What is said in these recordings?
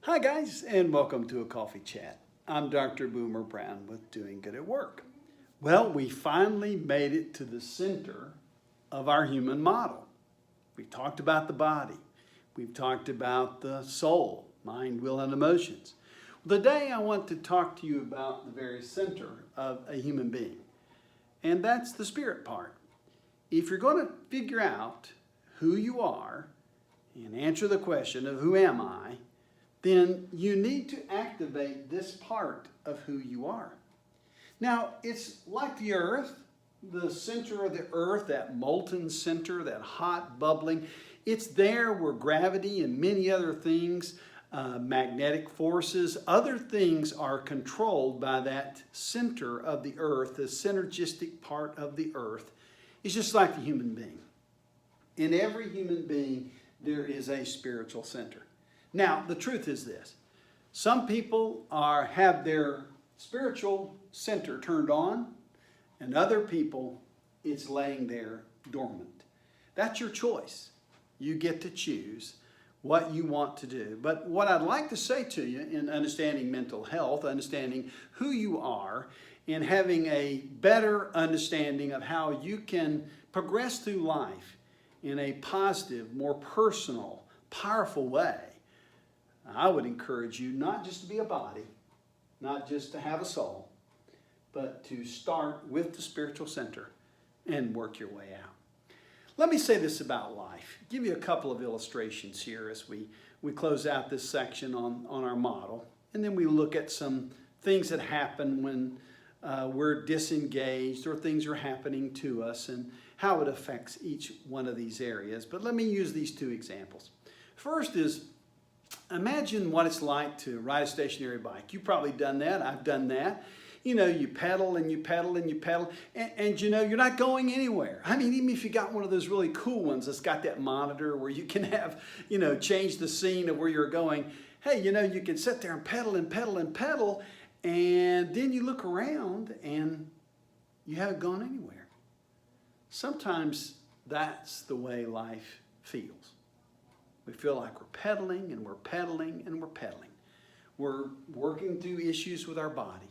Hi guys, and welcome to a coffee chat. I'm Dr. Boomer Brown with Doing Good at Work. Well, we finally made it to the center of our human model. We've talked about the body. We've talked about the soul, mind, will, and emotions. Well, today I want to talk to you about the very center of a human being, and that's the spirit part. If you're going to figure out who you are and answer the question of who am I, then you need to activate this part of who you are. Now, it's like the earth, the center of the earth, that molten center, that hot bubbling. It's there where gravity and many other things, magnetic forces, other things are controlled by that center of the earth, the synergistic part of the earth. It's just like the human being. In every human being, there is a spiritual center. Now, the truth is this. Some people have their spiritual center turned on, and other people, it's laying there dormant. That's your choice. You get to choose what you want to do. But what I'd like to say to you in understanding mental health, understanding who you are, and having a better understanding of how you can progress through life in a positive, more personal, powerful way, I would encourage you not just to be a body, not just to have a soul, but to start with the spiritual center and work your way out. Let me say this about life. Give you a couple of illustrations here as we close out this section on our model. And then we look at some things that happen when we're disengaged or things are happening to us and how it affects each one of these areas. But let me use these two examples. First is, imagine what it's like to ride a stationary bike. You've probably done that. I've done that. You know, you pedal and you pedal and you pedal, and you know, you're not going anywhere. I mean, even if you got one of those really cool ones that's got that monitor where you can have, you know, change the scene of where you're going. Hey, you know, you can sit there and pedal and pedal and pedal, and then you look around and you haven't gone anywhere. Sometimes that's the way life feels. We feel like we're pedaling and we're pedaling and we're pedaling. We're working through issues with our body.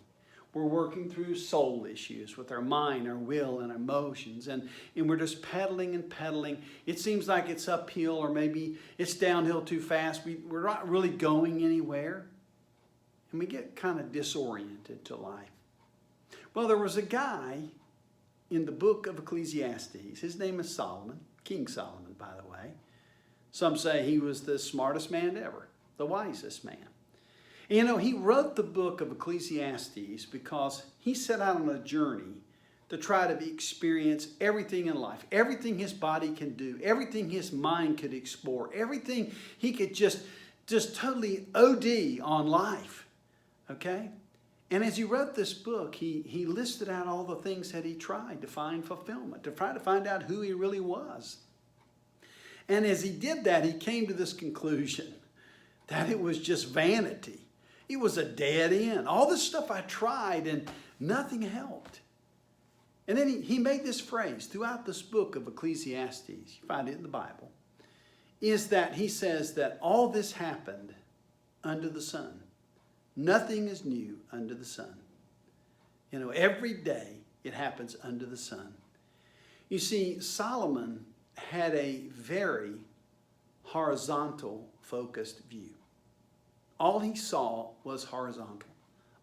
We're working through soul issues with our mind, our will, and our emotions. And we're just pedaling and pedaling. It seems like it's uphill or maybe it's downhill too fast. We're not really going anywhere. And we get kind of disoriented to life. Well, there was a guy in the book of Ecclesiastes. His name is Solomon, King Solomon, by the way. Some say he was the smartest man ever, the wisest man. And, you know, he wrote the book of Ecclesiastes because he set out on a journey to try to experience everything in life, everything his body can do, everything his mind could explore, everything he could just totally OD on life, okay? And as he wrote this book, he listed out all the things that he tried to find fulfillment, to try to find out who he really was. And as he did that, he came to this conclusion that it was just vanity. It was a dead end. All this stuff I tried and nothing helped. And then he made this phrase throughout this book of Ecclesiastes, you find it in the Bible, is that he says that all this happened under the sun. Nothing is new under the sun. You know, every day it happens under the sun. You see, Solomon had a very horizontal focused view. All he saw was horizontal.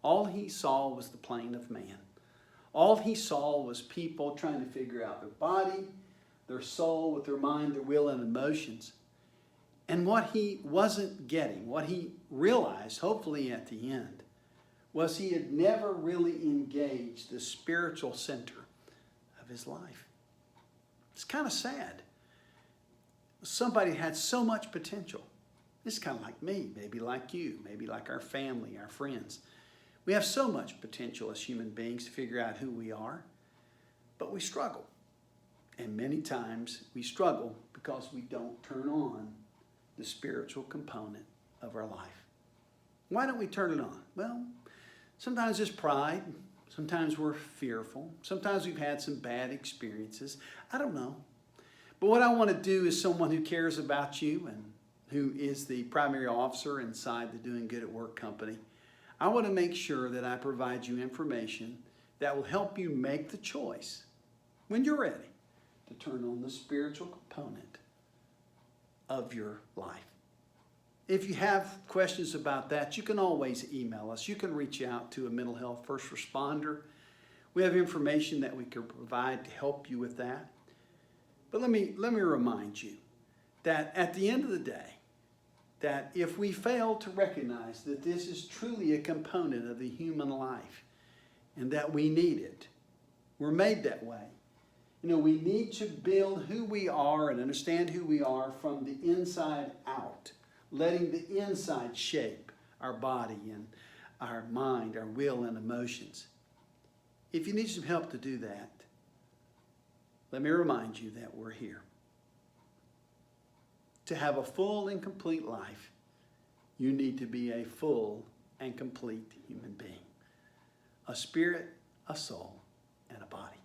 All he saw was the plane of man. All he saw was people trying to figure out their body, their soul with their mind, their will, and emotions. And what he wasn't getting, what he realized, hopefully at the end, was he had never really engaged the spiritual center of his life. It's kind of sad. Somebody had so much potential. It's kind of like me, maybe like you, maybe like our family, our friends. We have so much potential as human beings to figure out who we are, but we struggle. And many times we struggle because we don't turn on the spiritual component of our life. Why don't we turn it on? Well, sometimes it's pride. Sometimes we're fearful. Sometimes we've had some bad experiences. I don't know. But what I want to do as someone who cares about you and who is the primary officer inside the Doing Good at Work company, I want to make sure that I provide you information that will help you make the choice when you're ready to turn on the spiritual component of your life. If you have questions about that, you can always email us. You can reach out to a mental health first responder. We have information that we can provide to help you with that. But let me remind you that at the end of the day, that if we fail to recognize that this is truly a component of the human life and that we need it, we're made that way. We need to build who we are and understand who we are from the inside out, letting the inside shape our body and our mind, our will and emotions. If you need some help to do that, let me remind you that we're here. To have a full and complete life, you need to be a full and complete human being. A spirit, a soul, and a body.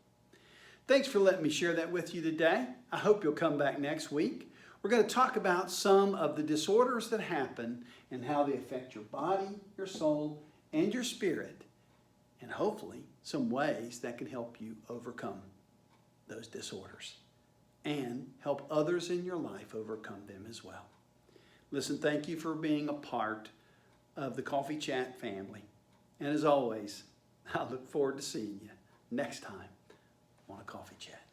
Thanks for letting me share that with you today. I hope you'll come back next week. We're going to talk about some of the disorders that happen and how they affect your body, your soul, and your spirit, and hopefully some ways that can help you overcome those disorders and help others in your life overcome them as well. Listen, thank you for being a part of the Coffee Chat family. And as always, I look forward to seeing you next time on a Coffee Chat.